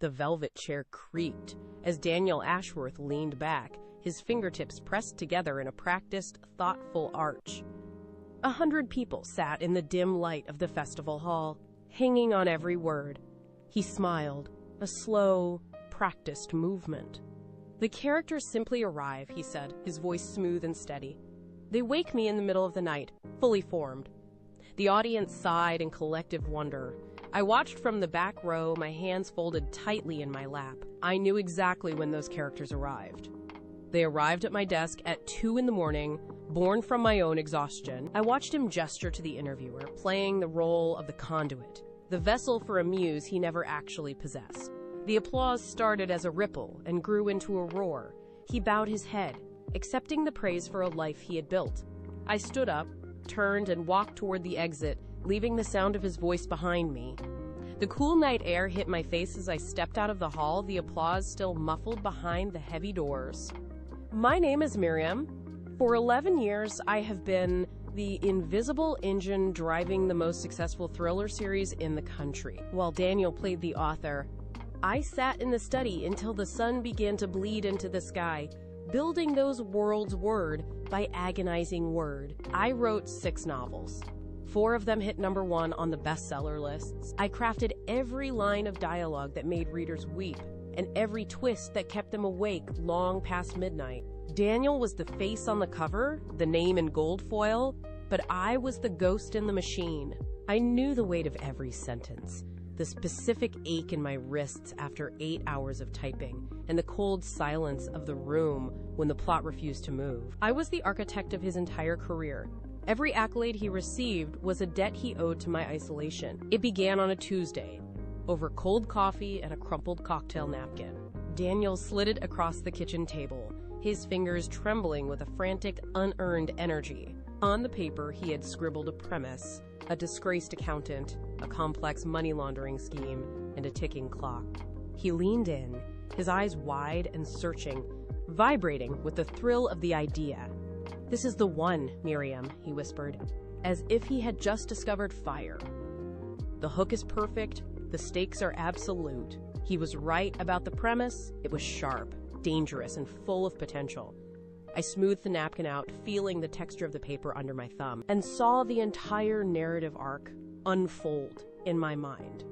The velvet chair creaked as Daniel Ashworth leaned back, his fingertips pressed together in a practiced, thoughtful arch. 100 people sat in the dim light of the festival hall, hanging on every word. He smiled, a slow, practiced movement. "The characters simply arrive," he said, his voice smooth and steady. "They wake me in the middle of the night, fully formed." The audience sighed in collective wonder. I watched from the back row, my hands folded tightly in my lap. I knew exactly when those characters arrived. They arrived at my desk at 2 a.m, born from my own exhaustion. I watched him gesture to the interviewer, playing the role of the conduit, the vessel for a muse he never actually possessed. The applause started as a ripple and grew into a roar. He bowed his head, accepting the praise for a life he had built. I stood up, turned, and walked toward the exit, leaving the sound of his voice behind me. The cool night air hit my face as I stepped out of the hall, the applause still muffled behind the heavy doors. "My name is Miriam. For 11 years, I have been the invisible engine driving the most successful thriller series in the country." While Daniel played the author, I sat in the study until the sun began to bleed into the sky, building those worlds word by agonizing word. I wrote 6 novels. 4 of them hit #1 on the bestseller lists. I crafted every line of dialogue that made readers weep, and every twist that kept them awake long past midnight. Daniel was the face on the cover, the name in gold foil, but I was the ghost in the machine. I knew the weight of every sentence, the specific ache in my wrists after 8 hours of typing, and the cold silence of the room when the plot refused to move. I was the architect of his entire career. Every accolade he received was a debt he owed to my isolation. It began on a Tuesday, over cold coffee and a crumpled cocktail napkin. Daniel slid it across the kitchen table, his fingers trembling with a frantic, unearned energy. On the paper, he had scribbled a premise, a disgraced accountant, a complex money laundering scheme, and a ticking clock. He leaned in, his eyes wide and searching, vibrating with the thrill of the idea. "This is the one, Miriam," he whispered, as if he had just discovered fire. "The hook is perfect, the stakes are absolute." He was right about the premise. It was sharp, dangerous, and full of potential. I smoothed the napkin out, feeling the texture of the paper under my thumb, and saw the entire narrative arc unfold in my mind.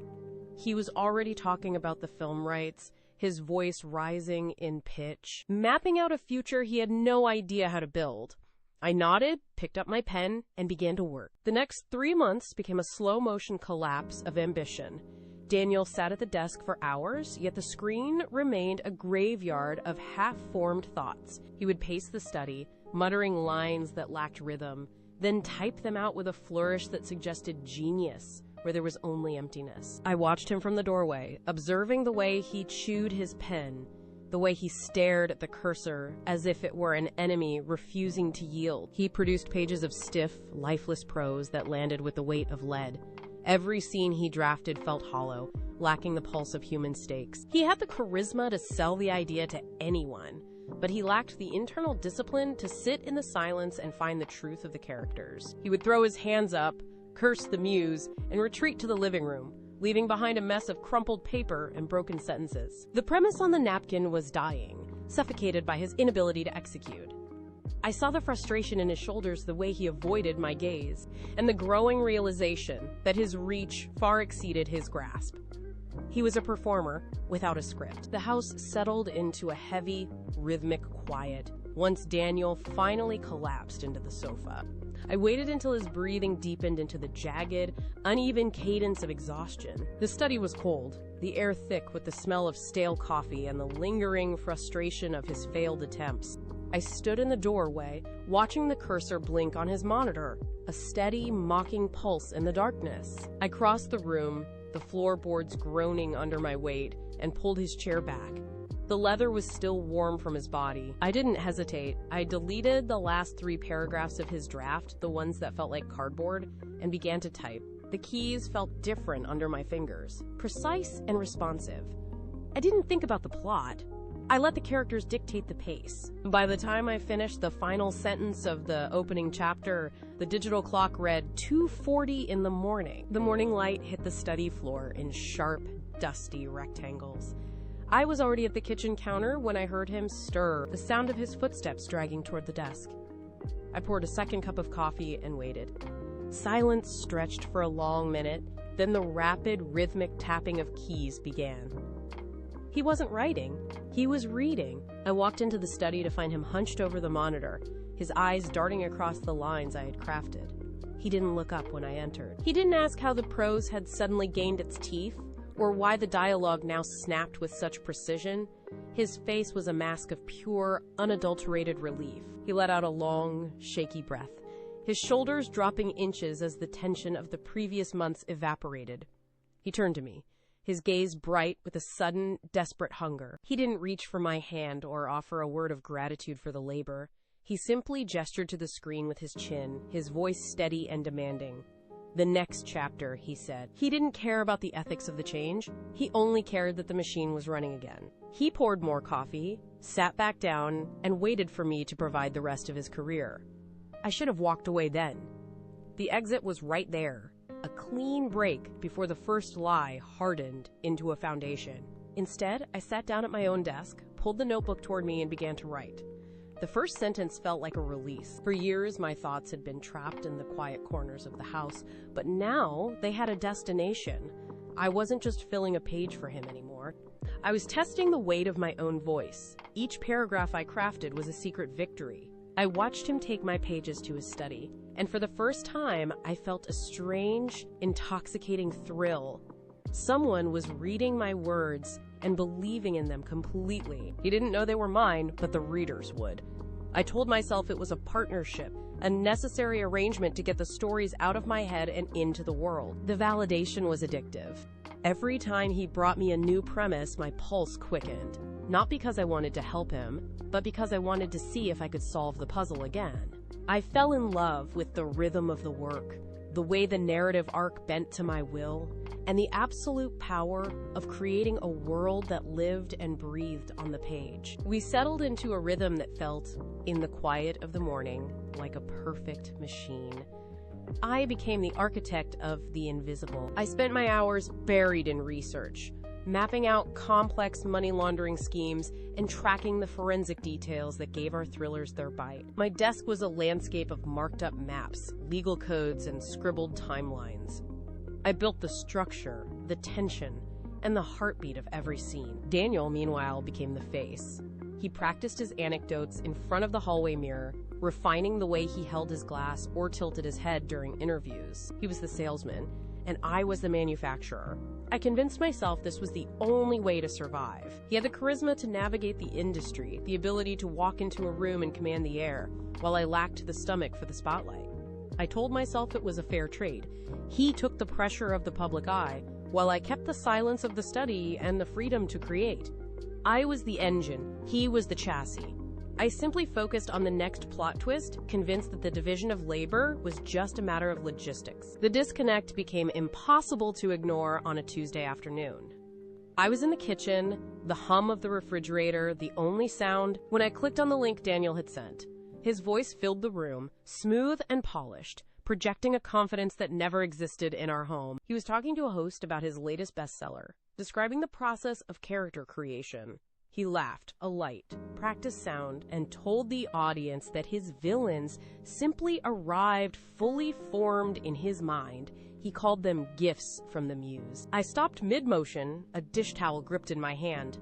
He was already talking about the film rights, his voice rising in pitch, mapping out a future he had no idea how to build. I nodded, picked up my pen, and began to work. The next 3 months became a slow-motion collapse of ambition. Daniel sat at the desk for hours, yet the screen remained a graveyard of half-formed thoughts. He would pace the study, muttering lines that lacked rhythm, then type them out with a flourish that suggested genius where there was only emptiness. I watched him from the doorway, observing the way he chewed his pen, the way he stared at the cursor as if it were an enemy refusing to yield. He produced pages of stiff, lifeless prose that landed with the weight of lead. Every scene he drafted felt hollow, lacking the pulse of human stakes. He had the charisma to sell the idea to anyone, but he lacked the internal discipline to sit in the silence and find the truth of the characters. He would throw his hands up, curse the muse, and retreat to the living room, leaving behind a mess of crumpled paper and broken sentences. The premise on the napkin was dying, suffocated by his inability to execute. I saw the frustration in his shoulders the way he avoided my gaze, and the growing realization that his reach far exceeded his grasp. He was a performer without a script. The house settled into a heavy, rhythmic quiet once Daniel finally collapsed into the sofa. I waited until his breathing deepened into the jagged, uneven cadence of exhaustion. The study was cold, the air thick with the smell of stale coffee and the lingering frustration of his failed attempts. I stood in the doorway, watching the cursor blink on his monitor, a steady, mocking pulse in the darkness. I crossed the room, the floorboards groaning under my weight, and pulled his chair back. The leather was still warm from his body. I didn't hesitate. I deleted the last 3 paragraphs of his draft, the ones that felt like cardboard, and began to type. The keys felt different under my fingers, precise and responsive. I didn't think about the plot. I let the characters dictate the pace. By the time I finished the final sentence of the opening chapter, the digital clock read 2:40 in the morning. The morning light hit the study floor in sharp, dusty rectangles. I was already at the kitchen counter when I heard him stir, the sound of his footsteps dragging toward the desk. I poured a second cup of coffee and waited. Silence stretched for a long minute, then the rapid, rhythmic tapping of keys began. He wasn't writing, he was reading. I walked into the study to find him hunched over the monitor, his eyes darting across the lines I had crafted. He didn't look up when I entered. He didn't ask how the prose had suddenly gained its teeth, or why the dialogue now snapped with such precision. His face was a mask of pure, unadulterated relief. He let out a long, shaky breath, his shoulders dropping inches as the tension of the previous months evaporated. He turned to me, his gaze bright with a sudden, desperate hunger. He didn't reach for my hand or offer a word of gratitude for the labor. He simply gestured to the screen with his chin, his voice steady and demanding. "The next chapter," he said. He didn't care about the ethics of the change. He only cared that the machine was running again. He poured more coffee, sat back down, and waited for me to provide the rest of his career. I should have walked away then. The exit was right there, a clean break before the first lie hardened into a foundation. Instead, I sat down at my own desk, pulled the notebook toward me, and began to write. The first sentence felt like a release. For years, my thoughts had been trapped in the quiet corners of the house, but now they had a destination. I wasn't just filling a page for him anymore. I was testing the weight of my own voice. Each paragraph I crafted was a secret victory. I watched him take my pages to his study, and for the first time, I felt a strange, intoxicating thrill. Someone was reading my words and believing in them completely. He didn't know they were mine, but the readers would. I told myself it was a partnership, a necessary arrangement to get the stories out of my head and into the world. The validation was addictive. Every time he brought me a new premise, my pulse quickened. Not because I wanted to help him, but because I wanted to see if I could solve the puzzle again. I fell in love with the rhythm of the work, the way the narrative arc bent to my will, and the absolute power of creating a world that lived and breathed on the page. We settled into a rhythm that felt, in the quiet of the morning, like a perfect machine. I became the architect of the invisible. I spent my hours buried in research, mapping out complex money laundering schemes and tracking the forensic details that gave our thrillers their bite. My desk was a landscape of marked up maps, legal codes, and scribbled timelines. I built the structure, the tension, and the heartbeat of every scene. Daniel, meanwhile, became the face. He practiced his anecdotes in front of the hallway mirror, refining the way he held his glass or tilted his head during interviews. He was the salesman, and I was the manufacturer. I convinced myself this was the only way to survive. He had the charisma to navigate the industry, the ability to walk into a room and command the air, while I lacked the stomach for the spotlight. I told myself it was a fair trade. He took the pressure of the public eye, while I kept the silence of the study and the freedom to create. I was the engine, he was the chassis. I simply focused on the next plot twist, convinced that the division of labor was just a matter of logistics. The disconnect became impossible to ignore on a Tuesday afternoon. I was in the kitchen, the hum of the refrigerator, the only sound, when I clicked on the link Daniel had sent. His voice filled the room, smooth and polished, projecting a confidence that never existed in our home. He was talking to a host about his latest bestseller, describing the process of character creation. He laughed, a light, practiced sound, and told the audience that his villains simply arrived fully formed in his mind. He called them gifts from the muse. I stopped mid-motion, a dish towel gripped in my hand.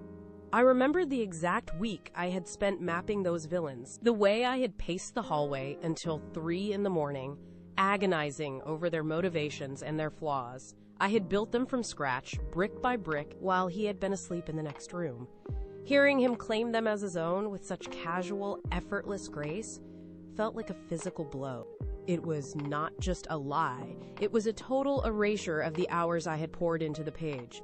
I remembered the exact week I had spent mapping those villains, the way I had paced the hallway until 3 a.m, agonizing over their motivations and their flaws. I had built them from scratch, brick by brick, while he had been asleep in the next room. Hearing him claim them as his own with such casual, effortless grace felt like a physical blow. It was not just a lie, it was a total erasure of the hours I had poured into the page.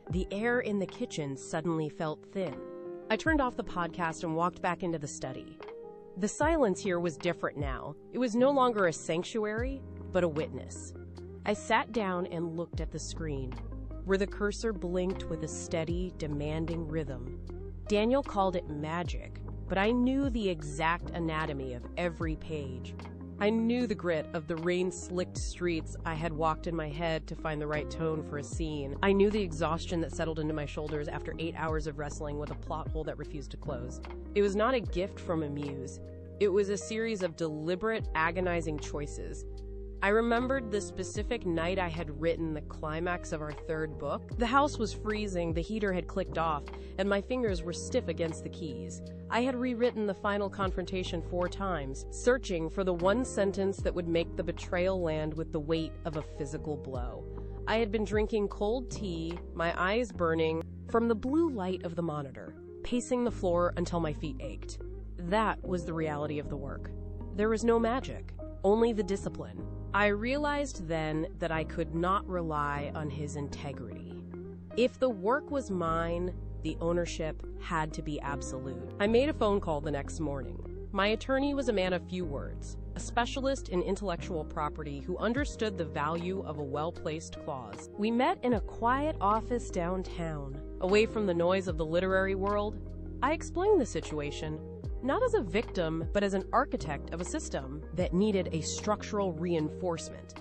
The air in the kitchen suddenly felt thin. I turned off the podcast and walked back into the study. The silence here was different now. It was no longer a sanctuary, but a witness. I sat down and looked at the screen, where the cursor blinked with a steady, demanding rhythm. Daniel called it magic, but I knew the exact anatomy of every page. I knew the grit of the rain-slicked streets I had walked in my head to find the right tone for a scene. I knew the exhaustion that settled into my shoulders after 8 hours of wrestling with a plot hole that refused to close. It was not a gift from a muse. It was a series of deliberate, agonizing choices. I remembered the specific night I had written the climax of our third book. The house was freezing, the heater had clicked off, and my fingers were stiff against the keys. I had rewritten the final confrontation 4 times, searching for the one sentence that would make the betrayal land with the weight of a physical blow. I had been drinking cold tea, my eyes burning, from the blue light of the monitor, pacing the floor until my feet ached. That was the reality of the work. There was no magic, only the discipline. I realized then that I could not rely on his integrity. If the work was mine, the ownership had to be absolute. I made a phone call the next morning. My attorney was a man of few words, a specialist in intellectual property who understood the value of a well-placed clause. We met in a quiet office downtown, away from the noise of the literary world. I explained the situation, not as a victim, but as an architect of a system that needed a structural reinforcement.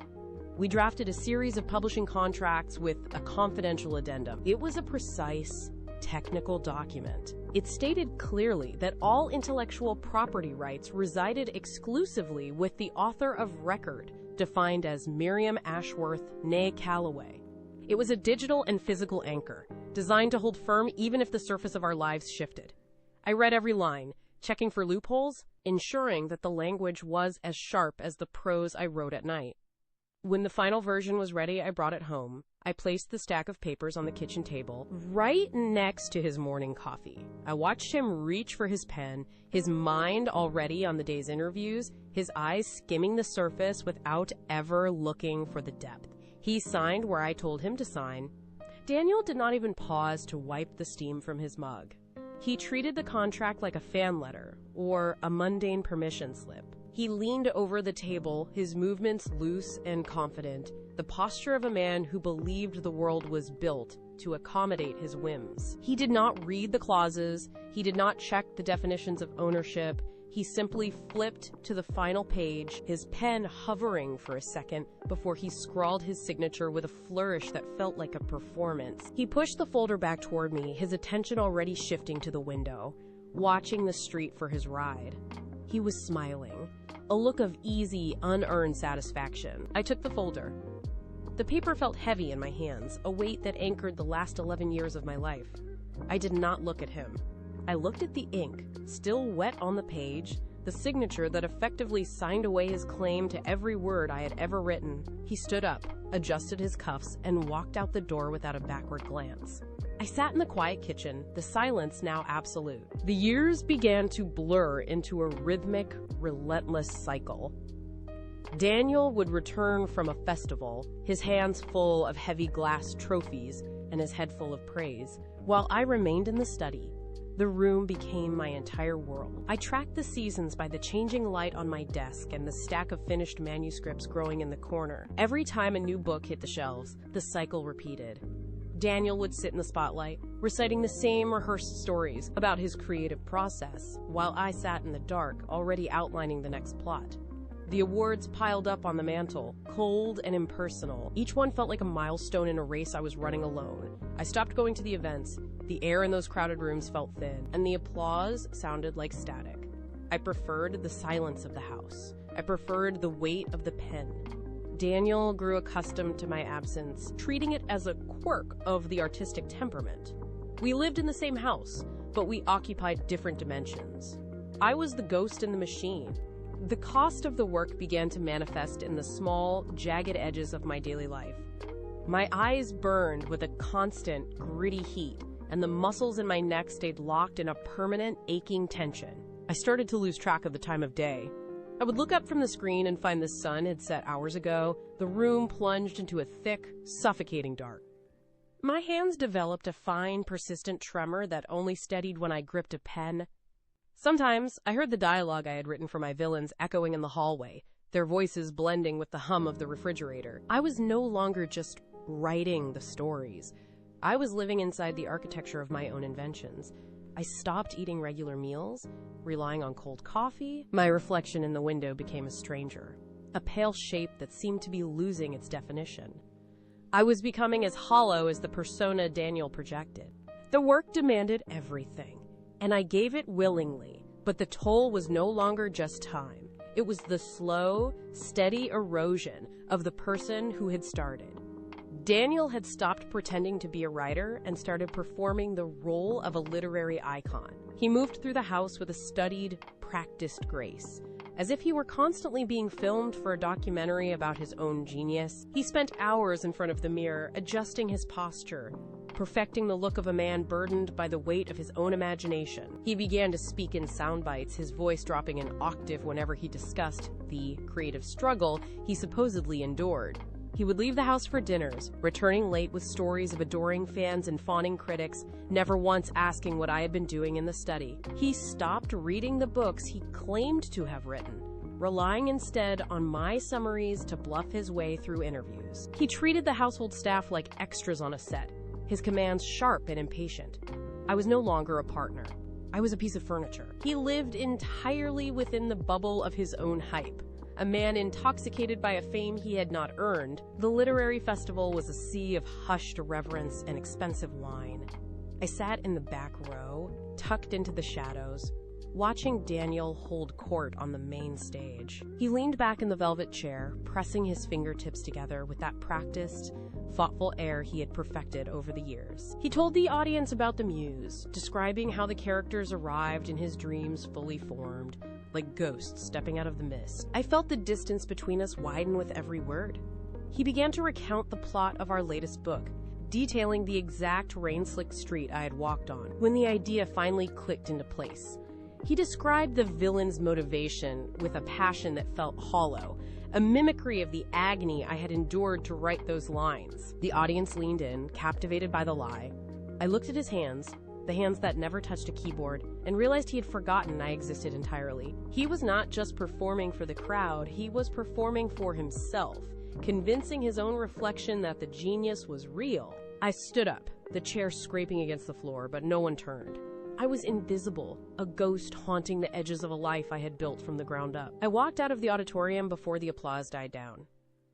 We drafted a series of publishing contracts with a confidential addendum. It was a precise, technical document. It stated clearly that all intellectual property rights resided exclusively with the author of record, defined as Miriam Ashworth, née Calloway. It was a digital and physical anchor, designed to hold firm even if the surface of our lives shifted. I read every line, checking for loopholes, ensuring that the language was as sharp as the prose I wrote at night. When the final version was ready, I brought it home. I placed the stack of papers on the kitchen table, right next to his morning coffee. I watched him reach for his pen, his mind already on the day's interviews, his eyes skimming the surface without ever looking for the depth. He signed where I told him to sign. Daniel did not even pause to wipe the steam from his mug. He treated the contract like a fan letter or a mundane permission slip. He leaned over the table, his movements loose and confident, the posture of a man who believed the world was built to accommodate his whims. He did not read the clauses, he did not check the definitions of ownership, he simply flipped to the final page, his pen hovering for a second before he scrawled his signature with a flourish that felt like a performance. He pushed the folder back toward me, his attention already shifting to the window, watching the street for his ride. He was smiling, a look of easy, unearned satisfaction. I took the folder. The paper felt heavy in my hands, a weight that anchored the last 11 years of my life. I did not look at him. I looked at the ink, still wet on the page, the signature that effectively signed away his claim to every word I had ever written. He stood up, adjusted his cuffs, and walked out the door without a backward glance. I sat in the quiet kitchen, the silence now absolute. The years began to blur into a rhythmic, relentless cycle. Daniel would return from a festival, his hands full of heavy glass trophies and his head full of praise, while I remained in the study. The room became my entire world. I tracked the seasons by the changing light on my desk and the stack of finished manuscripts growing in the corner. Every time a new book hit the shelves, the cycle repeated. Daniel would sit in the spotlight, reciting the same rehearsed stories about his creative process, while I sat in the dark, already outlining the next plot. The awards piled up on the mantle, cold and impersonal. Each one felt like a milestone in a race I was running alone. I stopped going to the events. The air in those crowded rooms felt thin, and the applause sounded like static. I preferred the silence of the house. I preferred the weight of the pen. Daniel grew accustomed to my absence, treating it as a quirk of the artistic temperament. We lived in the same house, but we occupied different dimensions. I was the ghost in the machine. The cost of the work began to manifest in the small, jagged edges of my daily life. My eyes burned with a constant, gritty heat, and the muscles in my neck stayed locked in a permanent, aching tension. I started to lose track of the time of day. I would look up from the screen and find the sun had set hours ago, the room plunged into a thick, suffocating dark. My hands developed a fine, persistent tremor that only steadied when I gripped a pen. Sometimes I heard the dialogue I had written for my villains echoing in the hallway, their voices blending with the hum of the refrigerator. I was no longer just writing the stories. I was living inside the architecture of my own inventions. I stopped eating regular meals, relying on cold coffee. My reflection in the window became a stranger, a pale shape that seemed to be losing its definition. I was becoming as hollow as the persona Daniel projected. The work demanded everything, and I gave it willingly, but the toll was no longer just time. It was the slow, steady erosion of the person who had started. Daniel had stopped pretending to be a writer and started performing the role of a literary icon. He moved through the house with a studied, practiced grace, as if he were constantly being filmed for a documentary about his own genius. He spent hours in front of the mirror, adjusting his posture, perfecting the look of a man burdened by the weight of his own imagination. He began to speak in sound bites, his voice dropping an octave whenever he discussed the creative struggle he supposedly endured. He would leave the house for dinners, returning late with stories of adoring fans and fawning critics, never once asking what I had been doing in the study. He stopped reading the books he claimed to have written, relying instead on my summaries to bluff his way through interviews. He treated the household staff like extras on a set, his commands sharp and impatient. I was no longer a partner. I was a piece of furniture. He lived entirely within the bubble of his own hype. A man intoxicated by a fame he had not earned. The literary festival was a sea of hushed reverence and expensive wine. I sat in the back row, tucked into the shadows, watching Daniel hold court on the main stage. He leaned back in the velvet chair, pressing his fingertips together with that practiced, thoughtful air he had perfected over the years. He told the audience about the muse, describing how the characters arrived in his dreams fully formed, like ghosts stepping out of the mist. I felt the distance between us widen with every word. He began to recount the plot of our latest book, detailing the exact rain-slicked street I had walked on, when the idea finally clicked into place. He described the villain's motivation with a passion that felt hollow, a mimicry of the agony I had endured to write those lines. The audience leaned in, captivated by the lie. I looked at his hands, the hands that never touched a keyboard, and realized he had forgotten I existed entirely. He was not just performing for the crowd, he was performing for himself, convincing his own reflection that the genius was real. I stood up, the chair scraping against the floor, but no one turned. I was invisible, a ghost haunting the edges of a life I had built from the ground up. I walked out of the auditorium before the applause died down.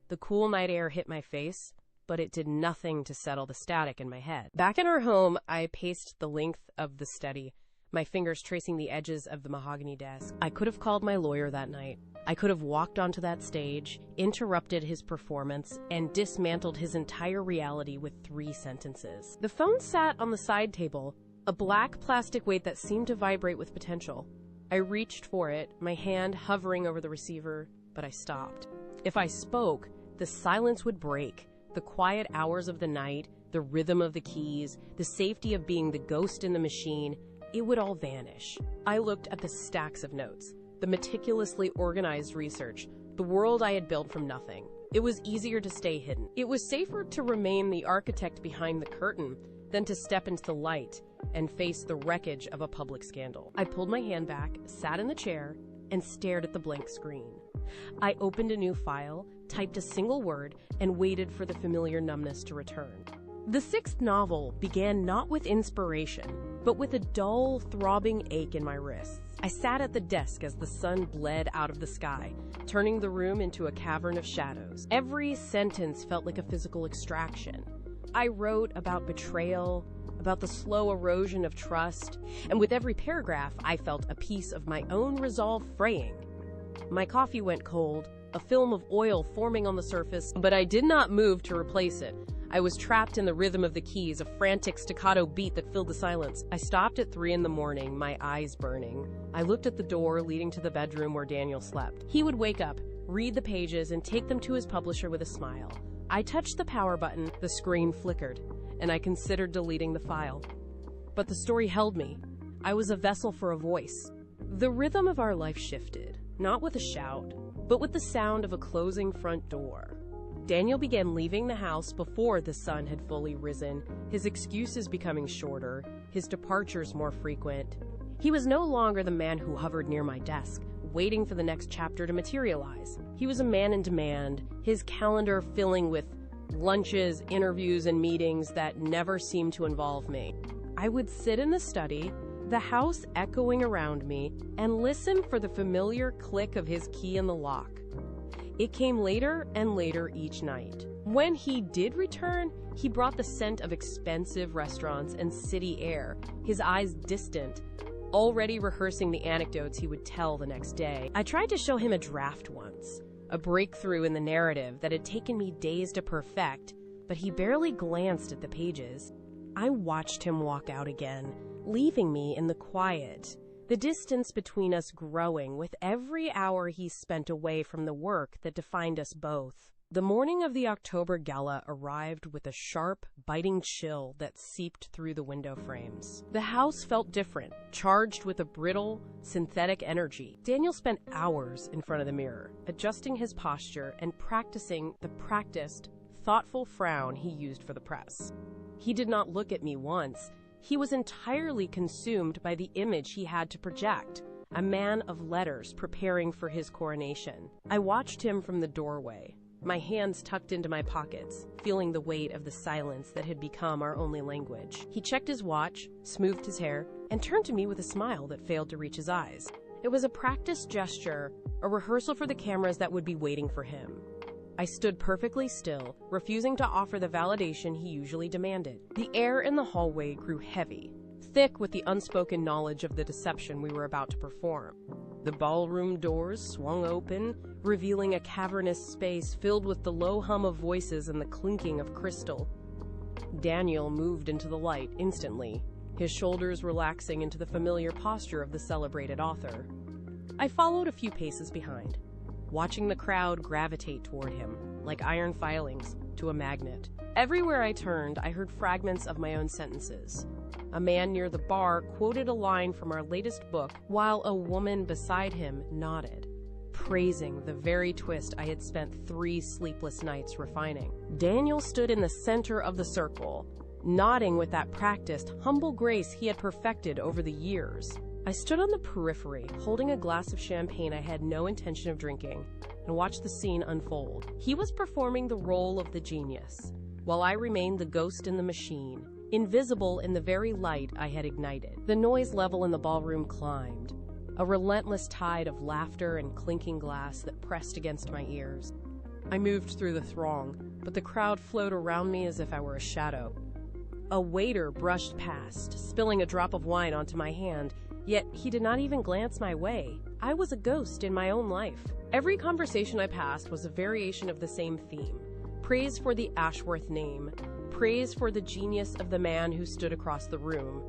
The cool night air hit my face, but it did nothing to settle the static in my head. Back in our home, I paced the length of the study, my fingers tracing the edges of the mahogany desk. I could have called my lawyer that night. I could have walked onto that stage, interrupted his performance, and dismantled his entire reality with 3 sentences. The phone sat on the side table, a black plastic weight that seemed to vibrate with potential. I reached for it, my hand hovering over the receiver, but I stopped. If I spoke, the silence would break. The quiet hours of the night, the rhythm of the keys, the safety of being the ghost in the machine, it would all vanish. I looked at the stacks of notes, the meticulously organized research, the world I had built from nothing. It was easier to stay hidden. It was safer to remain the architect behind the curtain than to step into the light and face the wreckage of a public scandal. I pulled my hand back, sat in the chair, and stared at the blank screen. I opened a new file, typed a single word, and waited for the familiar numbness to return. The 6th novel began not with inspiration, but with a dull, throbbing ache in my wrists. I sat at the desk as the sun bled out of the sky, turning the room into a cavern of shadows. Every sentence felt like a physical extraction. I wrote about betrayal, about the slow erosion of trust, and with every paragraph, I felt a piece of my own resolve fraying. My coffee went cold, a film of oil forming on the surface, but I did not move to replace it. I was trapped in the rhythm of the keys, a frantic staccato beat that filled the silence. I stopped at 3 in the morning, my eyes burning. I looked at the door leading to the bedroom where Daniel slept. He would wake up, read the pages, and take them to his publisher with a smile. I touched the power button, the screen flickered, and I considered deleting the file. But the story held me. I was a vessel for a voice. The rhythm of our life shifted, not with a shout, but with the sound of a closing front door. Daniel began leaving the house before the sun had fully risen, his excuses becoming shorter, his departures more frequent. He was no longer the man who hovered near my desk, waiting for the next chapter to materialize. He was a man in demand, his calendar filling with lunches, interviews, and meetings that never seemed to involve me. I would sit in the study, the house echoing around me, and listened for the familiar click of his key in the lock. It came later and later each night. When he did return, he brought the scent of expensive restaurants and city air, his eyes distant, already rehearsing the anecdotes he would tell the next day. I tried to show him a draft once, a breakthrough in the narrative that had taken me days to perfect, but he barely glanced at the pages. I watched him walk out again, leaving me in the quiet, the distance between us growing with every hour he spent away from the work that defined us both. The morning of the October gala arrived with a sharp, biting chill that seeped through the window frames. The house felt different, charged with a brittle, synthetic energy. Daniel spent hours in front of the mirror, adjusting his posture and practicing the practiced, thoughtful frown he used for the press. He did not look at me once. He was entirely consumed by the image he had to project, a man of letters preparing for his coronation. I watched him from the doorway, my hands tucked into my pockets, feeling the weight of the silence that had become our only language. He checked his watch, smoothed his hair, and turned to me with a smile that failed to reach his eyes. It was a practiced gesture, a rehearsal for the cameras that would be waiting for him. I stood perfectly still, refusing to offer the validation he usually demanded. The air in the hallway grew heavy, thick with the unspoken knowledge of the deception we were about to perform. The ballroom doors swung open, revealing a cavernous space filled with the low hum of voices and the clinking of crystal. Daniel moved into the light instantly, his shoulders relaxing into the familiar posture of the celebrated author. I followed a few paces behind, watching the crowd gravitate toward him, like iron filings to a magnet. Everywhere I turned, I heard fragments of my own sentences. A man near the bar quoted a line from our latest book, while a woman beside him nodded, praising the very twist I had spent 3 sleepless nights refining. Daniel stood in the center of the circle, nodding with that practiced, humble grace he had perfected over the years. I stood on the periphery, holding a glass of champagne I had no intention of drinking, and watched the scene unfold. He was performing the role of the genius, while I remained the ghost in the machine, invisible in the very light I had ignited. The noise level in the ballroom climbed, a relentless tide of laughter and clinking glass that pressed against my ears. I moved through the throng, but the crowd flowed around me as if I were a shadow. A waiter brushed past, spilling a drop of wine onto my hand, yet he did not even glance my way. I was a ghost in my own life. Every conversation I passed was a variation of the same theme. Praise for the Ashworth name, praise for the genius of the man who stood across the room.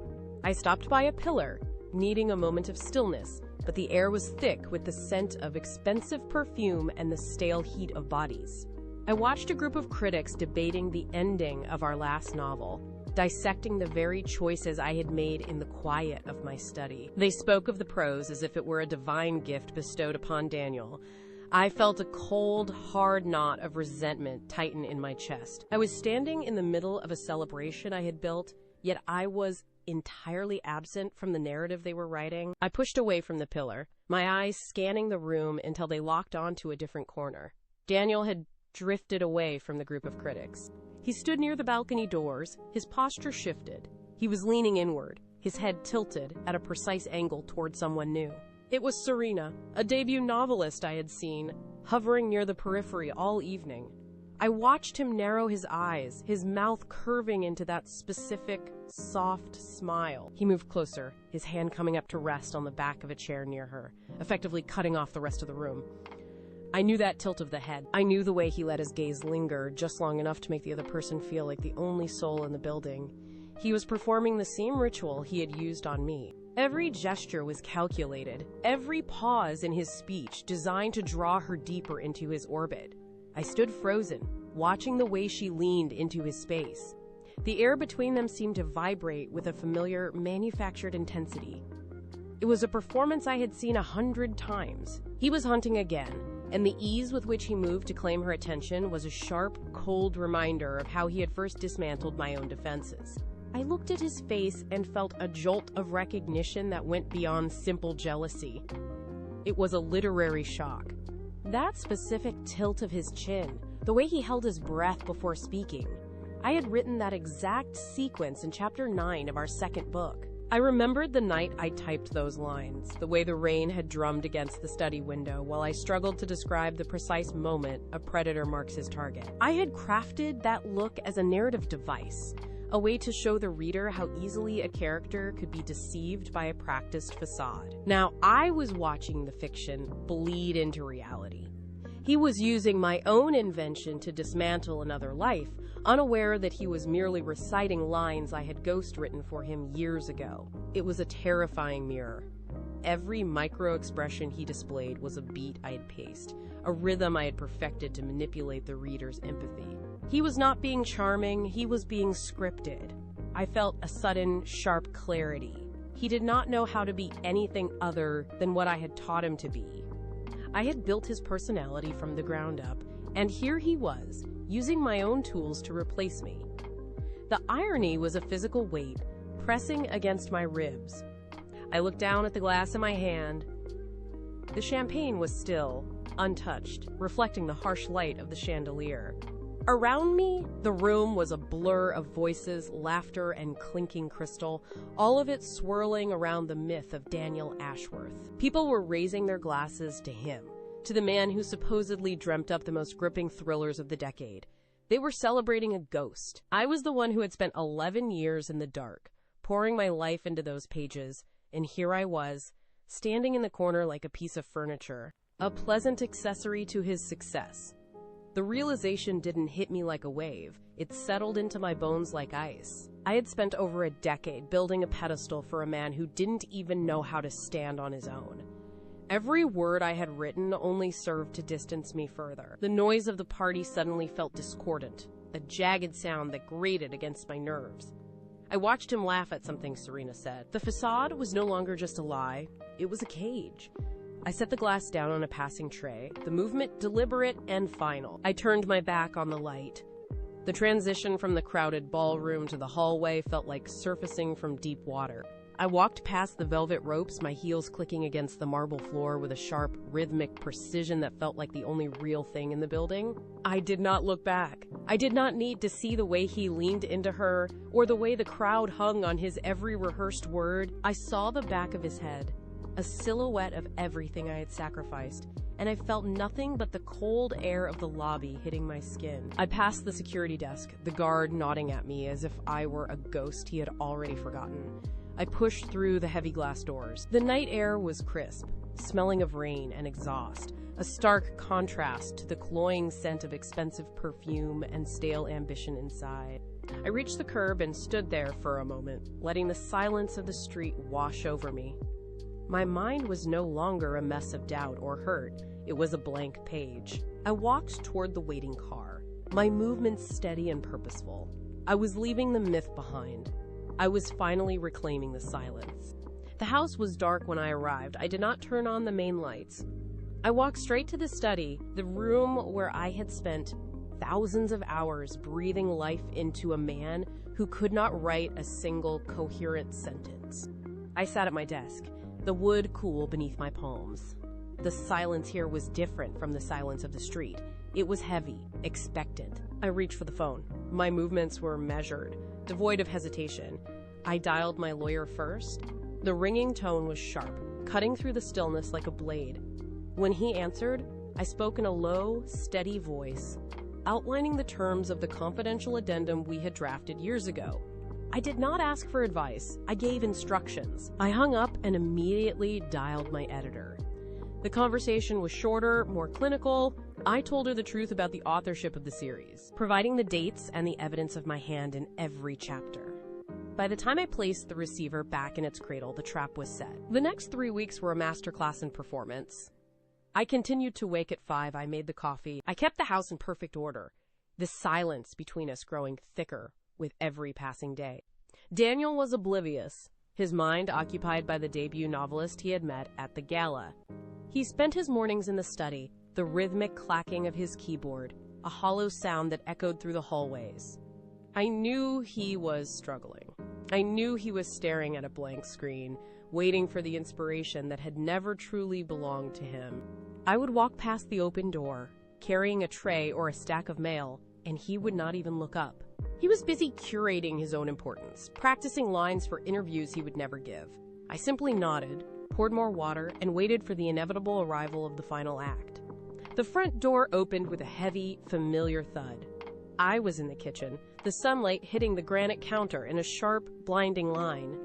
I stopped by a pillar, needing a moment of stillness, but the air was thick with the scent of expensive perfume and the stale heat of bodies. I watched a group of critics debating the ending of our last novel, dissecting the very choices I had made in the quiet of my study. They spoke of the prose as if it were a divine gift bestowed upon Daniel. I felt a cold, hard knot of resentment tighten in my chest. I was standing in the middle of a celebration I had built, yet I was entirely absent from the narrative they were writing. I pushed away from the pillar, my eyes scanning the room until they locked onto a different corner. Daniel had drifted away from the group of critics. He stood near the balcony doors, his posture shifted. He was leaning inward, his head tilted at a precise angle toward someone new. It was Serena, a debut novelist I had seen, hovering near the periphery all evening. I watched him narrow his eyes, his mouth curving into that specific, soft smile. He moved closer, his hand coming up to rest on the back of a chair near her, effectively cutting off the rest of the room. I knew that tilt of the head. I knew the way he let his gaze linger just long enough to make the other person feel like the only soul in the building. He was performing the same ritual he had used on me. Every gesture was calculated, every pause in his speech designed to draw her deeper into his orbit. I stood frozen, watching the way she leaned into his space. The air between them seemed to vibrate with a familiar, manufactured intensity. It was a performance I had seen 100 times. He was hunting again, and the ease with which he moved to claim her attention was a sharp, cold reminder of how he had first dismantled my own defenses. I looked at his face and felt a jolt of recognition that went beyond simple jealousy. It was a literary shock. That specific tilt of his chin, the way he held his breath before speaking. I had written that exact sequence in chapter 9 of our second book. I remembered the night I typed those lines, the way the rain had drummed against the study window while I struggled to describe the precise moment a predator marks his target. I had crafted that look as a narrative device, a way to show the reader how easily a character could be deceived by a practiced facade. Now, I was watching the fiction bleed into reality. He was using my own invention to dismantle another life, unaware that he was merely reciting lines I had ghost-written for him years ago. It was a terrifying mirror. Every micro-expression he displayed was a beat I had paced, a rhythm I had perfected to manipulate the reader's empathy. He was not being charming, he was being scripted. I felt a sudden, sharp clarity. He did not know how to be anything other than what I had taught him to be. I had built his personality from the ground up, and here he was, using my own tools to replace me. The irony was a physical weight, pressing against my ribs. I looked down at the glass in my hand. The champagne was still, untouched, reflecting the harsh light of the chandelier. Around me, the room was a blur of voices, laughter, and clinking crystal, all of it swirling around the myth of Daniel Ashworth. People were raising their glasses to him, to the man who supposedly dreamt up the most gripping thrillers of the decade. They were celebrating a ghost. I was the one who had spent 11 years in the dark, pouring my life into those pages, and here I was, standing in the corner like a piece of furniture, a pleasant accessory to his success. The realization didn't hit me like a wave. It settled into my bones like ice. I had spent over a decade building a pedestal for a man who didn't even know how to stand on his own. Every word I had written only served to distance me further. The noise of the party suddenly felt discordant, a jagged sound that grated against my nerves. I watched him laugh at something Serena said. The facade was no longer just a lie, it was a cage. I set the glass down on a passing tray, the movement deliberate and final. I turned my back on the light. The transition from the crowded ballroom to the hallway felt like surfacing from deep water. I walked past the velvet ropes, my heels clicking against the marble floor with a sharp, rhythmic precision that felt like the only real thing in the building. I did not look back. I did not need to see the way he leaned into her, or the way the crowd hung on his every rehearsed word. I saw the back of his head, a silhouette of everything I had sacrificed, and I felt nothing but the cold air of the lobby hitting my skin. I passed the security desk, the guard nodding at me as if I were a ghost he had already forgotten. I pushed through the heavy glass doors. The night air was crisp, smelling of rain and exhaust, a stark contrast to the cloying scent of expensive perfume and stale ambition inside. I reached the curb and stood there for a moment, letting the silence of the street wash over me. My mind was no longer a mess of doubt or hurt. It was a blank page. I walked toward the waiting car, my movements steady and purposeful. I was leaving the myth behind. I was finally reclaiming the silence. The house was dark when I arrived. I did not turn on the main lights. I walked straight to the study, the room where I had spent thousands of hours breathing life into a man who could not write a single coherent sentence. I sat at my desk, the wood cool beneath my palms. The silence here was different from the silence of the street. It was heavy, expectant. I reached for the phone. My movements were measured, devoid of hesitation. I dialed my lawyer first. The ringing tone was sharp, cutting through the stillness like a blade. When he answered, I spoke in a low, steady voice, outlining the terms of the confidential addendum we had drafted years ago. I did not ask for advice. I gave instructions. I hung up and immediately dialed my editor. The conversation was shorter, more clinical. I told her the truth about the authorship of the series, providing the dates and the evidence of my hand in every chapter. By the time I placed the receiver back in its cradle, the trap was set. The next 3 weeks were a masterclass in performance. I continued to wake at 5. I made the coffee. I kept the house in perfect order, the silence between us growing thicker with every passing day. Daniel was oblivious, his mind occupied by the debut novelist he had met at the gala. He spent his mornings in the study, the rhythmic clacking of his keyboard, a hollow sound that echoed through the hallways. I knew he was struggling. I knew he was staring at a blank screen, waiting for the inspiration that had never truly belonged to him. I would walk past the open door, carrying a tray or a stack of mail, and he would not even look up. He was busy curating his own importance, practicing lines for interviews he would never give. I simply nodded, poured more water, and waited for the inevitable arrival of the final act. The front door opened with a heavy, familiar thud. I was in the kitchen, the sunlight hitting the granite counter in a sharp, blinding line.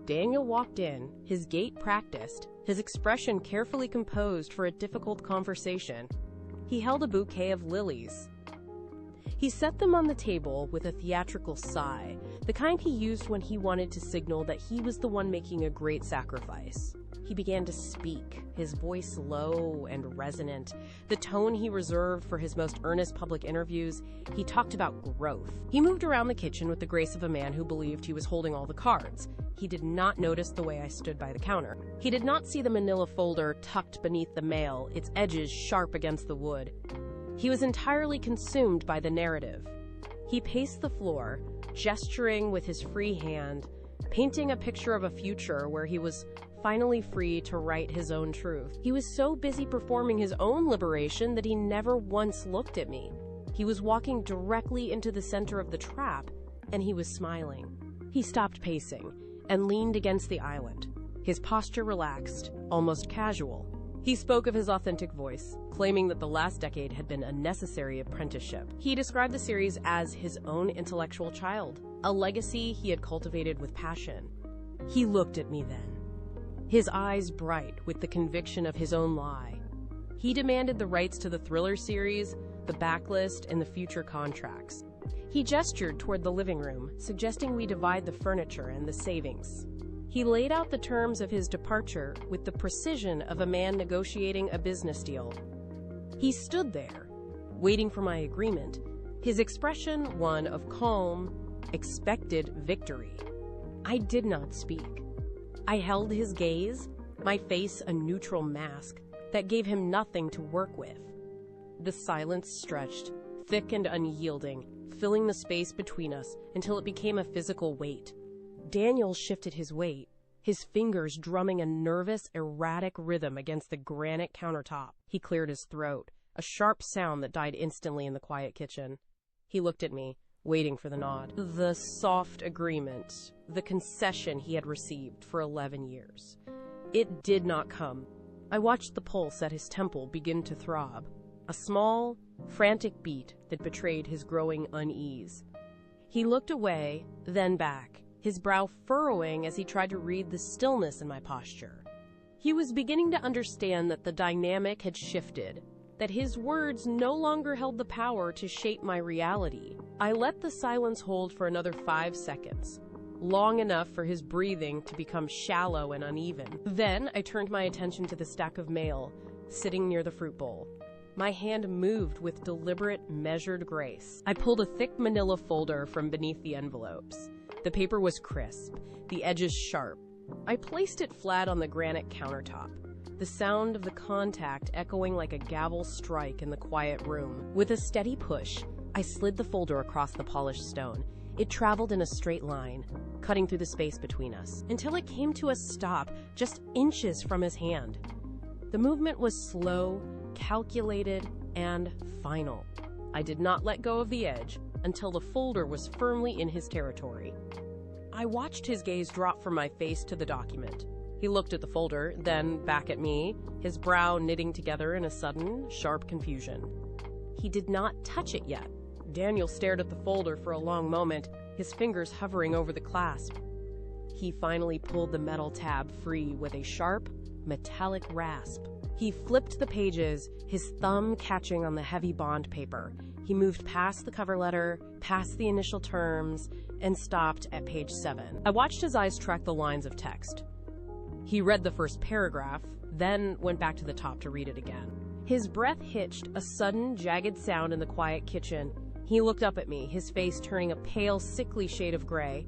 Daniel walked in, his gait practiced, his expression carefully composed for a difficult conversation. He held a bouquet of lilies. He set them on the table with a theatrical sigh, the kind he used when he wanted to signal that he was the one making a great sacrifice. He began to speak, his voice low and resonant, the tone he reserved for his most earnest public interviews. He talked about growth. He moved around the kitchen with the grace of a man who believed he was holding all the cards. He did not notice the way I stood by the counter. He did not see the manila folder tucked beneath the mail, its edges sharp against the wood. He was entirely consumed by the narrative. He paced the floor, gesturing with his free hand, painting a picture of a future where he was finally free to write his own truth. He was so busy performing his own liberation that he never once looked at me. He was walking directly into the center of the trap, and he was smiling. He stopped pacing and leaned against the island, his posture relaxed, almost casual. He spoke of his authentic voice, claiming that the last decade had been a necessary apprenticeship. He described the series as his own intellectual child, a legacy he had cultivated with passion. He looked at me then, his eyes bright with the conviction of his own lie. He demanded the rights to the thriller series, the backlist, and the future contracts. He gestured toward the living room, suggesting we divide the furniture and the savings. He laid out the terms of his departure with the precision of a man negotiating a business deal. He stood there, waiting for my agreement, his expression one of calm, expected victory. I did not speak. I held his gaze, my face a neutral mask that gave him nothing to work with. The silence stretched, thick and unyielding, filling the space between us until it became a physical weight. Daniel shifted his weight, his fingers drumming a nervous, erratic rhythm against the granite countertop. He cleared his throat, a sharp sound that died instantly in the quiet kitchen. He looked at me, waiting for the nod. The soft agreement, the concession he had received for 11 years. It did not come. I watched the pulse at his temple begin to throb, a small, frantic beat that betrayed his growing unease. He looked away, then back, his brow furrowing as he tried to read the stillness in my posture. He was beginning to understand that the dynamic had shifted, that his words no longer held the power to shape my reality. I let the silence hold for another 5 seconds, long enough for his breathing to become shallow and uneven. Then I turned my attention to the stack of mail sitting near the fruit bowl. My hand moved with deliberate, measured grace. I pulled a thick manila folder from beneath the envelopes. The paper was crisp, the edges sharp. I placed it flat on the granite countertop, the sound of the contact echoing like a gavel strike in the quiet room. With a steady push, I slid the folder across the polished stone. It traveled in a straight line, cutting through the space between us, until it came to a stop just inches from his hand. The movement was slow, calculated, and final. I did not let go of the edge until the folder was firmly in his territory. I watched his gaze drop from my face to the document. He looked at the folder, then back at me, his brow knitting together in a sudden, sharp confusion. He did not touch it yet. Daniel stared at the folder for a long moment, his fingers hovering over the clasp. He finally pulled the metal tab free with a sharp, metallic rasp. He flipped the pages, his thumb catching on the heavy bond paper. He moved past the cover letter, past the initial terms, and stopped at page 7. I watched his eyes track the lines of text. He read the first paragraph, then went back to the top to read it again. His breath hitched, a sudden, jagged sound in the quiet kitchen. He looked up at me, his face turning a pale, sickly shade of gray.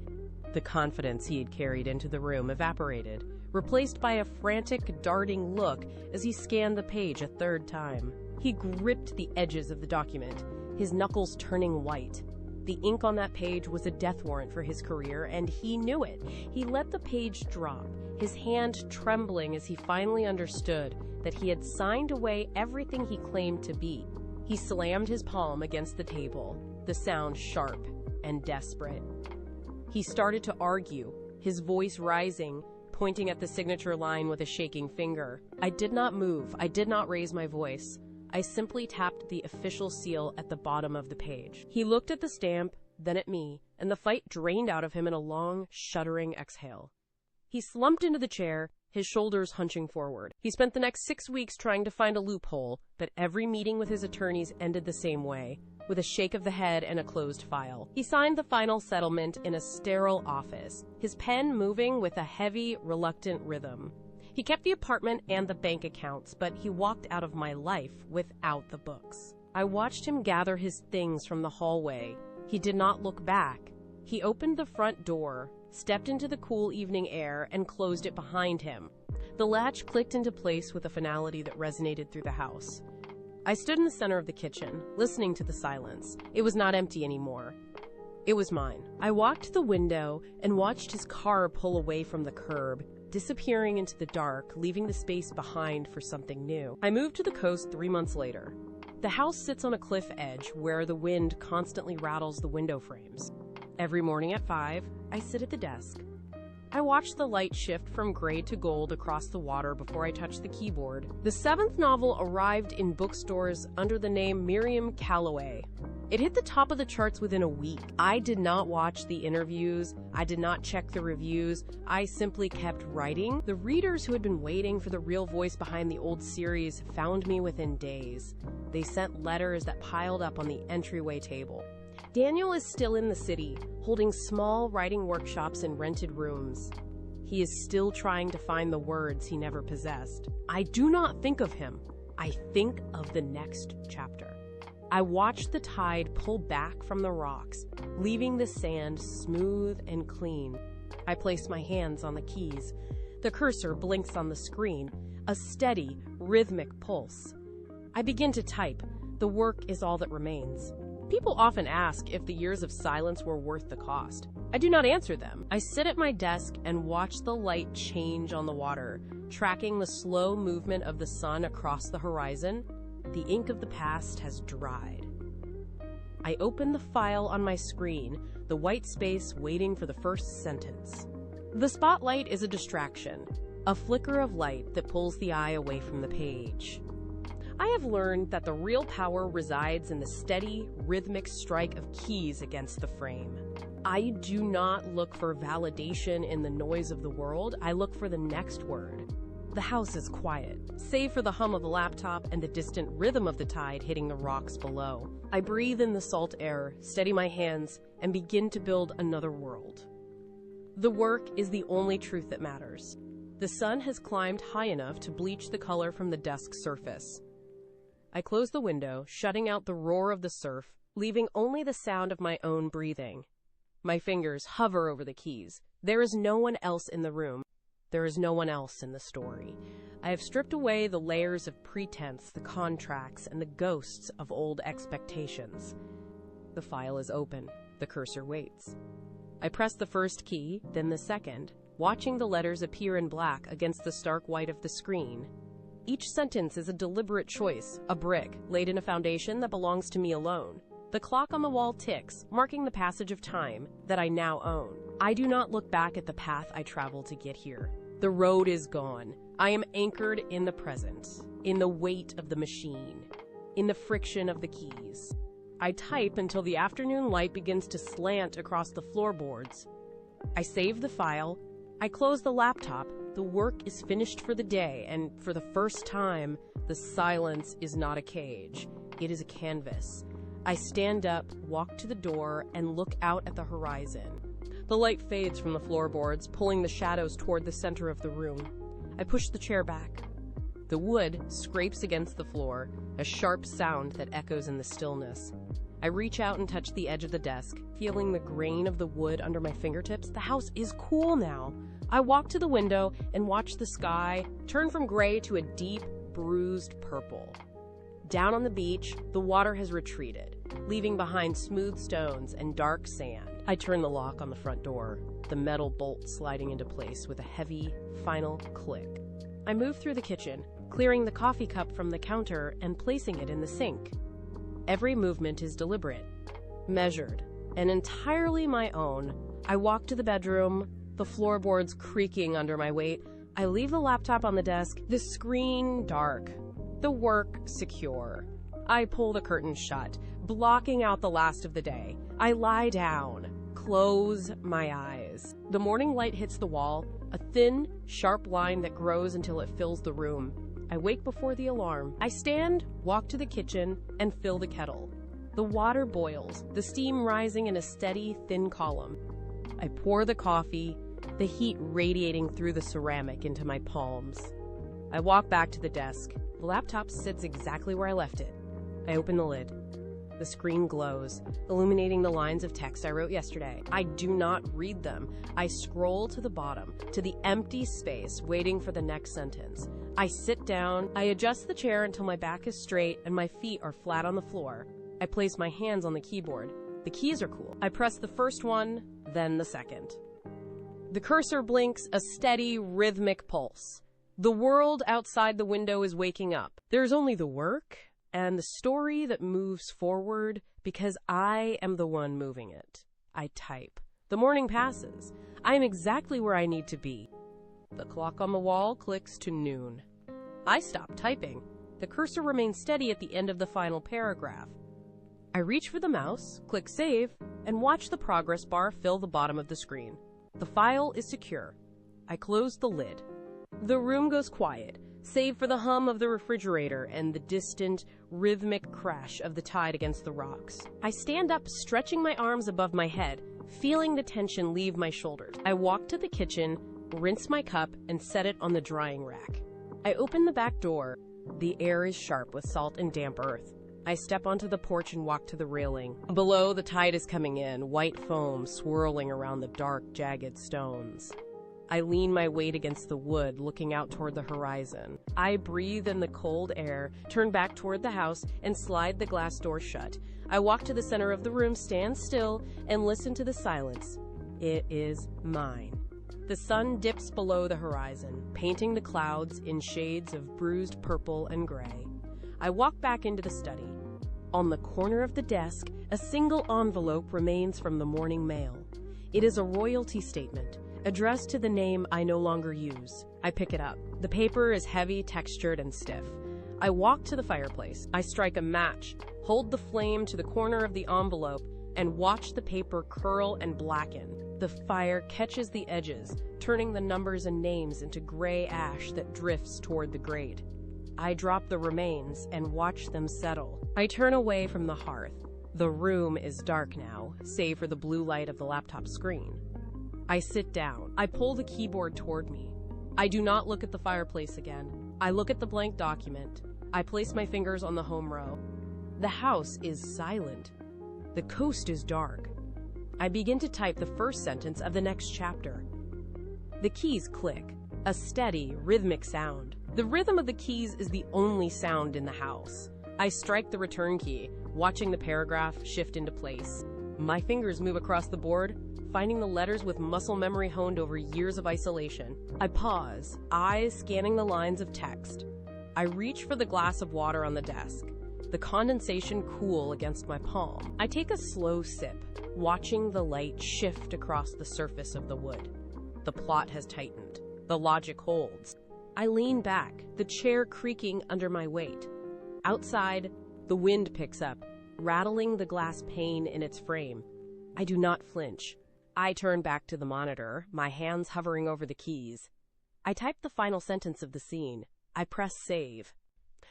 The confidence he had carried into the room evaporated, replaced by a frantic, darting look as he scanned the page a third time. He gripped the edges of the document, his knuckles turning white. The ink on that page was a death warrant for his career, and he knew it. He let the page drop, his hand trembling as he finally understood that he had signed away everything he claimed to be. He slammed his palm against the table, the sound sharp, and desperate. He started to argue, his voice rising, pointing at the signature line with a shaking finger. I did not move. I did not raise my voice. I simply tapped the official seal at the bottom of the page. He looked at the stamp, then at me, and the fight drained out of him in a long, shuddering exhale. He slumped into the chair, his shoulders hunching forward. He spent the next 6 weeks trying to find a loophole, but every meeting with his attorneys ended the same way, with a shake of the head and a closed file. He signed the final settlement in a sterile office, his pen moving with a heavy, reluctant rhythm. He kept the apartment and the bank accounts, but he walked out of my life without the books. I watched him gather his things from the hallway. He did not look back. He opened the front door, stepped into the cool evening air, and closed it behind him. The latch clicked into place with a finality that resonated through the house. I stood in the center of the kitchen, listening to the silence. It was not empty anymore. It was mine. I walked to the window and watched his car pull away from the curb, disappearing into the dark, leaving the space behind for something new. I moved to the coast 3 months later. The house sits on a cliff edge where the wind constantly rattles the window frames. Every morning at 5, I sit at the desk. I watch the light shift from gray to gold across the water before I touch the keyboard. The 7th novel arrived in bookstores under the name Miriam Calloway. It hit the top of the charts within a week. I did not watch the interviews. I did not check the reviews. I simply kept writing. The readers who had been waiting for the real voice behind the old series found me within days. They sent letters that piled up on the entryway table. Daniel is still in the city, holding small writing workshops in rented rooms. He is still trying to find the words he never possessed. I do not think of him. I think of the next chapter. I watch the tide pull back from the rocks, leaving the sand smooth and clean. I place my hands on the keys. The cursor blinks on the screen, a steady, rhythmic pulse. I begin to type. The work is all that remains. People often ask if the years of silence were worth the cost. I do not answer them. I sit at my desk and watch the light change on the water, tracking the slow movement of the sun across the horizon. The ink of the past has dried. I open the file on my screen, the white space waiting for the first sentence. The spotlight is a distraction, a flicker of light that pulls the eye away from the page. I have learned that the real power resides in the steady, rhythmic strike of keys against the frame. I do not look for validation in the noise of the world. I look for the next word. The house is quiet, save for the hum of the laptop and the distant rhythm of the tide hitting the rocks below. I breathe in the salt air, steady my hands, and begin to build another world. The work is the only truth that matters. The sun has climbed high enough to bleach the color from the desk's surface. I close the window, shutting out the roar of the surf, leaving only the sound of my own breathing. My fingers hover over the keys. There is no one else in the room. There is no one else in the story. I have stripped away the layers of pretense, the contracts, and the ghosts of old expectations. The file is open. The cursor waits. I press the first key, then the second, watching the letters appear in black against the stark white of the screen. Each sentence is a deliberate choice, a brick laid in a foundation that belongs to me alone. The clock on the wall ticks, marking the passage of time that I now own. I do not look back at the path I traveled to get here. The road is gone. I am anchored in the present, in the weight of the machine, in the friction of the keys. I type until the afternoon light begins to slant across the floorboards. I save the file. I close the laptop. The work is finished for the day, and for the first time, the silence is not a cage. It is a canvas. I stand up, walk to the door, and look out at the horizon. The light fades from the floorboards, pulling the shadows toward the center of the room. I push the chair back. The wood scrapes against the floor, a sharp sound that echoes in the stillness. I reach out and touch the edge of the desk, feeling the grain of the wood under my fingertips. The house is cool now. I walk to the window and watch the sky turn from gray to a deep, bruised purple. Down on the beach, the water has retreated, leaving behind smooth stones and dark sand. I turn the lock on the front door, the metal bolt sliding into place with a heavy, final click. I move through the kitchen, clearing the coffee cup from the counter and placing it in the sink. Every movement is deliberate, measured, and entirely my own. I walk to the bedroom, the floorboards creaking under my weight. I leave the laptop on the desk, the screen dark, the work secure. I pull the curtains shut, blocking out the last of the day. I lie down, close my eyes. The morning light hits the wall, a thin, sharp line that grows until it fills the room. I wake before the alarm. I stand, walk to the kitchen, and fill the kettle. The water boils, the steam rising in a steady, thin column. I pour the coffee, the heat radiating through the ceramic into my palms. I walk back to the desk. The laptop sits exactly where I left it. I open the lid. The screen glows, illuminating the lines of text I wrote yesterday. I do not read them. I scroll to the bottom, to the empty space, waiting for the next sentence. I sit down. I adjust the chair until my back is straight and my feet are flat on the floor. I place my hands on the keyboard. The keys are cool. I press the first one, then the second. The cursor blinks, a steady, rhythmic pulse. The world outside the window is waking up. There's only the work and the story that moves forward because I am the one moving it. I type. The morning passes. I am exactly where I need to be. The clock on the wall clicks to noon. I stop typing. The cursor remains steady at the end of the final paragraph. I reach for the mouse, click save, and watch the progress bar fill the bottom of the screen. The file is secure. I close the lid. The room goes quiet, save for the hum of the refrigerator and the distant, rhythmic crash of the tide against the rocks. I stand up, stretching my arms above my head, feeling the tension leave my shoulders. I walk to the kitchen, rinse my cup, and set it on the drying rack. I open the back door. The air is sharp with salt and damp earth. I step onto the porch and walk to the railing. Below, the tide is coming in, white foam swirling around the dark, jagged stones. I lean my weight against the wood, looking out toward the horizon. I breathe in the cold air, turn back toward the house, and slide the glass door shut. I walk to the center of the room, stand still, and listen to the silence. It is mine. The sun dips below the horizon, painting the clouds in shades of bruised purple and gray. I walk back into the study. On the corner of the desk, a single envelope remains from the morning mail. It is a royalty statement, addressed to the name I no longer use. I pick it up. The paper is heavy, textured, and stiff. I walk to the fireplace. I strike a match, hold the flame to the corner of the envelope, and watch the paper curl and blacken. The fire catches the edges, turning the numbers and names into gray ash that drifts toward the grate. I drop the remains and watch them settle. I turn away from the hearth. The room is dark now, save for the blue light of the laptop screen. I sit down. I pull the keyboard toward me. I do not look at the fireplace again. I look at the blank document. I place my fingers on the home row. The house is silent. The coast is dark. I begin to type the first sentence of the next chapter. The keys click, a steady, rhythmic sound. The rhythm of the keys is the only sound in the house. I strike the return key, watching the paragraph shift into place. My fingers move across the board, finding the letters with muscle memory honed over years of isolation. I pause, eyes scanning the lines of text. I reach for the glass of water on the desk, the condensation cool against my palm. I take a slow sip, watching the light shift across the surface of the wood. The plot has tightened. The logic holds. I lean back, the chair creaking under my weight. Outside, the wind picks up, rattling the glass pane in its frame. I do not flinch. I turn back to the monitor, my hands hovering over the keys. I type the final sentence of the scene. I press save.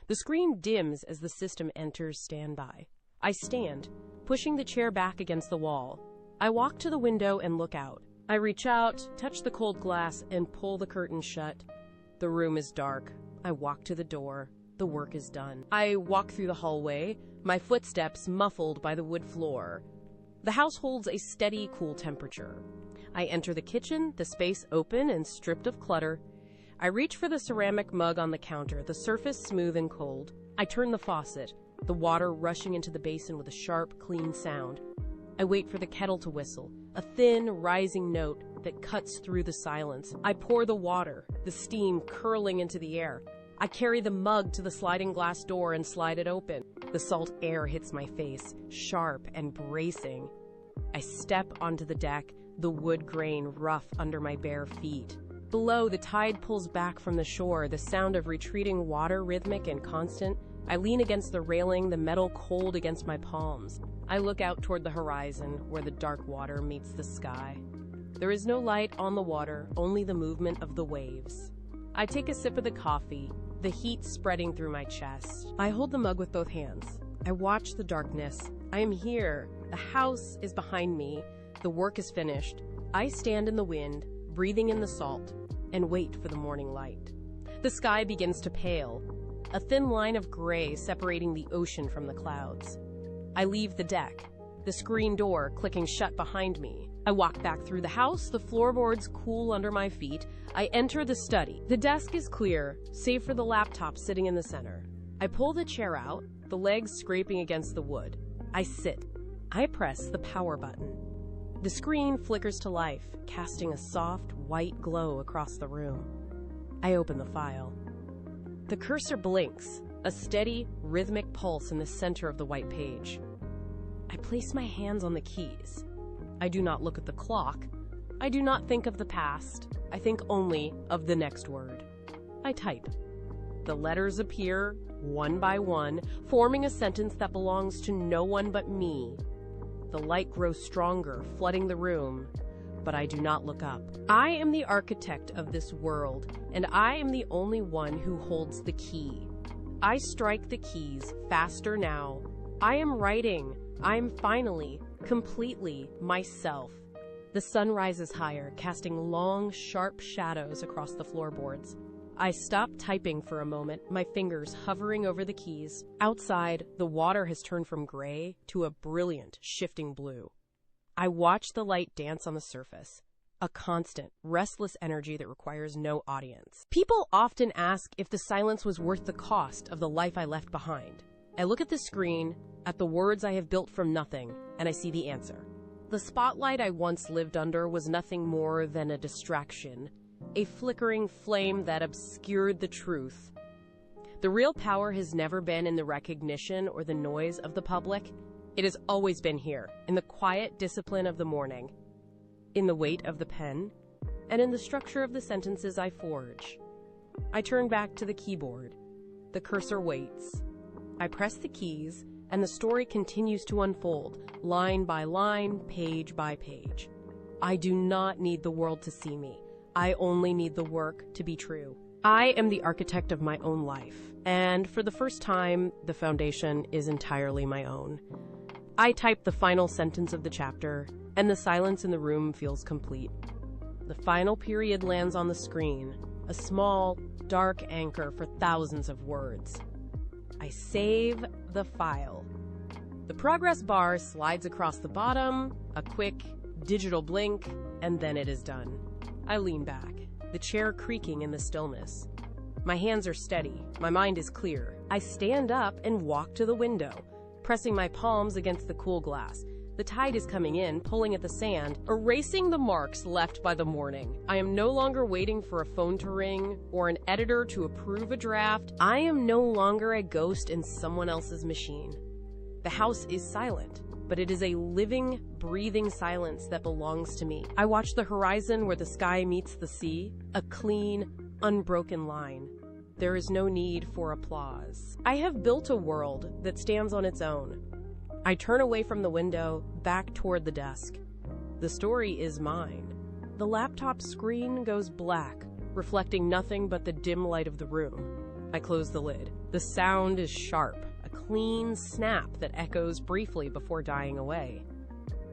The screen dims as the system enters standby. I stand, pushing the chair back against the wall. I walk to the window and look out. I reach out, touch the cold glass, and pull the curtain shut. The room is dark. I walk to the door. The work is done. I walk through the hallway, my footsteps muffled by the wood floor. The house holds a steady, cool temperature. I enter the kitchen, the space open and stripped of clutter. I reach for the ceramic mug on the counter, the surface smooth and cold. I turn the faucet, the water rushing into the basin with a sharp, clean sound. I wait for the kettle to whistle, a thin, rising note that cuts through the silence. I pour the water, the steam curling into the air. I carry the mug to the sliding glass door and slide it open. The salt air hits my face, sharp and bracing. I step onto the deck, the wood grain rough under my bare feet. Below, the tide pulls back from the shore, the sound of retreating water rhythmic and constant. I lean against the railing, the metal cold against my palms. I look out toward the horizon, where the dark water meets the sky. There is no light on the water, only the movement of the waves. I take a sip of the coffee, the heat spreading through my chest. I hold the mug with both hands. I watch the darkness. I am here. The house is behind me. The work is finished. I stand in the wind, breathing in the salt, and wait for the morning light. The sky begins to pale, a thin line of gray separating the ocean from the clouds. I leave the deck, the screen door clicking shut behind me. I walk back through the house, the floorboards cool under my feet. I enter the study. The desk is clear, save for the laptop sitting in the center. I pull the chair out, the legs scraping against the wood. I sit. I press the power button. The screen flickers to life, casting a soft, white glow across the room. I open the file. The cursor blinks, a steady, rhythmic pulse in the center of the white page. I place my hands on the keys. I do not look at the clock. I do not think of the past. I think only of the next word. I type. The letters appear, one by one, forming a sentence that belongs to no one but me. The light grows stronger, flooding the room, but I do not look up. I am the architect of this world, and I am the only one who holds the key. I strike the keys faster now. I am writing. I am finally, completely myself. The sun rises higher, casting long, sharp shadows across the floorboards. I stop typing for a moment, my fingers hovering over the keys. Outside, the water has turned from gray to a brilliant, shifting blue. I watch the light dance on the surface, a constant, restless energy that requires no audience. People often ask if the silence was worth the cost of the life I left behind. I look at the screen, at the words I have built from nothing, and I see the answer. The spotlight I once lived under was nothing more than a distraction, a flickering flame that obscured the truth. The real power has never been in the recognition or the noise of the public. It has always been here, in the quiet discipline of the morning, in the weight of the pen, and in the structure of the sentences I forge. I turn back to the keyboard. The cursor waits. I press the keys, and the story continues to unfold, line by line, page by page. I do not need the world to see me. I only need the work to be true. I am the architect of my own life, and for the first time, the foundation is entirely my own. I type the final sentence of the chapter, and the silence in the room feels complete. The final period lands on the screen, a small, dark anchor for thousands of words. I save the file. The progress bar slides across the bottom, a quick, digital blink, and then it is done. I lean back, the chair creaking in the stillness. My hands are steady, my mind is clear. I stand up and walk to the window, pressing my palms against the cool glass. The tide is coming in, pulling at the sand, erasing the marks left by the morning. I am no longer waiting for a phone to ring or an editor to approve a draft. I am no longer a ghost in someone else's machine. The house is silent, but it is a living, breathing silence that belongs to me. I watch the horizon where the sky meets the sea, a clean, unbroken line. There is no need for applause. I have built a world that stands on its own. I turn away from the window, back toward the desk. The story is mine. The laptop screen goes black, reflecting nothing but the dim light of the room. I close the lid. The sound is sharp, a clean snap that echoes briefly before dying away.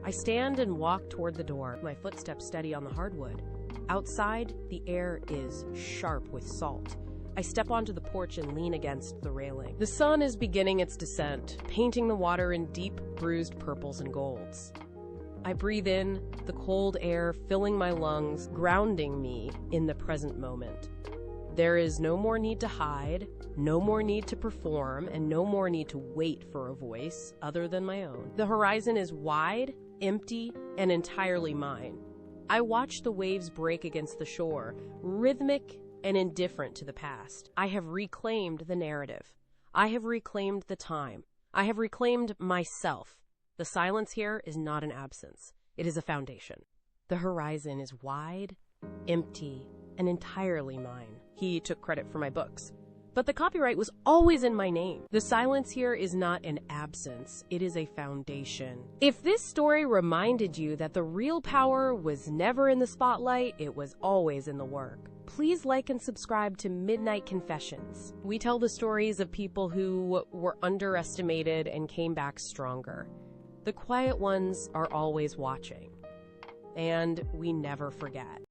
I stand and walk toward the door, my footsteps steady on the hardwood. Outside, the air is sharp with salt. I step onto the porch and lean against the railing. The sun is beginning its descent, painting the water in deep, bruised purples and golds. I breathe in, the cold air filling my lungs, grounding me in the present moment. There is no more need to hide, no more need to perform, and no more need to wait for a voice other than my own. The horizon is wide, empty, and entirely mine. I watch the waves break against the shore, rhythmic and indifferent to the past. I have reclaimed the narrative. I have reclaimed the time. I have reclaimed myself. The silence here is not an absence. It is a foundation. The horizon is wide, empty, and entirely mine. He took credit for my books, but the copyright was always in my name. The silence here is not an absence. It is a foundation. If this story reminded you that the real power was never in the spotlight, it was always in the work, please like and subscribe to Midnight Confessions. We tell the stories of people who were underestimated and came back stronger. The quiet ones are always watching, and we never forget.